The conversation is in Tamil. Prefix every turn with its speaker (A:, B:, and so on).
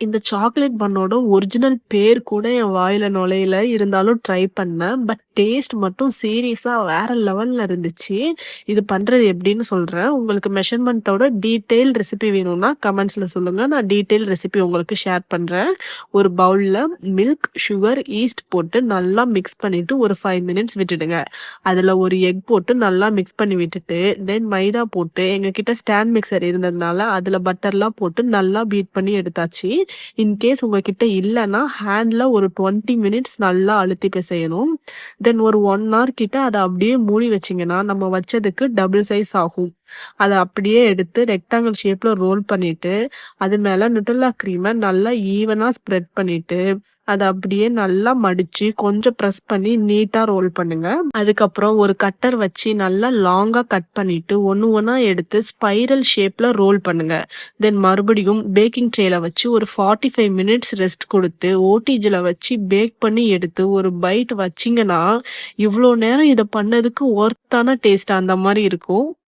A: இந்த சாக்லேட் பன்னோட ஒரிஜினல் பேர் கூட என் வாயில நுழையல. இருந்தாலும் ட்ரை பண்ணேன். பட் டேஸ்ட் மட்டும் சீரியஸா வேற லெவல்ல இருந்துச்சு. இது பண்றது எப்படின்னு சொல்றேன். உங்களுக்கு மெஷர்மென்ட்டோட டீட்டெயில் ரெசிபி வேணும்னா கமெண்ட்ஸ்ல சொல்லுங்க. நான் டீட்டெயில் ரெசிபி உங்களுக்கு ஷேர் பண்றேன். ஒரு பவுல்ல மில்க், சுகர், ஈஸ்ட் போட்டு நல்லா மிக்ஸ் பண்ணிட்டு ஒரு 5 மினிட்ஸ் விட்டுடுங்க. அதுல ஒரு எக் போட்டு நல்லா மிக்ஸ் பண்ணி விட்டுட்டு, தென் மைதா போட்டு எங்ககிட்ட ஸ்டாண்ட் மிக்ஸர் இருந்ததுனால அதுல பட்டர்லாம் போட்டு நல்லா பீட் பண்ணி எடுத்தாச்சு. இன்கேஸ் உங்ககிட்ட இல்லன்னா, ஹேண்ட்ல ஒரு 20 மினிட்ஸ் நல்லா அழுத்தி பிசையணும். தென் ஒரு 1 ஹவர் கிட்ட அத அப்படியே மூடி வச்சீங்கன்னா, நம்ம வச்சதுக்கு டபுள் சைஸ் ஆகும். அத அப்படியே எடுத்து ரெக்டாங்கிள் ஷேப்ல ரோல் பண்ணிட்டு, அது மேல நுட்டெல்லா கிரீம நல்லா ஈவனா ஸ்ப்ரெட் பண்ணிட்டு, அத அப்படியே நல்லா மடிச்சு, கொஞ்சம் பிரஸ் பண்ணி நீட்டா ரோல் பண்ணுங்க. அதுக்கப்புறம் ஒரு கட்டர் வச்சு நல்லா லாங்கா கட் பண்ணிட்டு, ஒண்ணு ஒண்ணா எடுத்து ஸ்பைரல் ஷேப்ல ரோல் பண்ணுங்க. தென் மறுபடியும் பேக்கிங் ட்ரேல வச்சு ஒரு 45 மினிட்ஸ் ரெஸ்ட் குடுத்து, ஓடிஜில வச்சு பேக் பண்ணி எடுத்து ஒரு பைட் வச்சீங்கன்னா, இவ்ளோ நேரம் இத பண்ணதுக்கு ஒர்த்தான டேஸ்ட் அந்த மாரி இருக்கும்.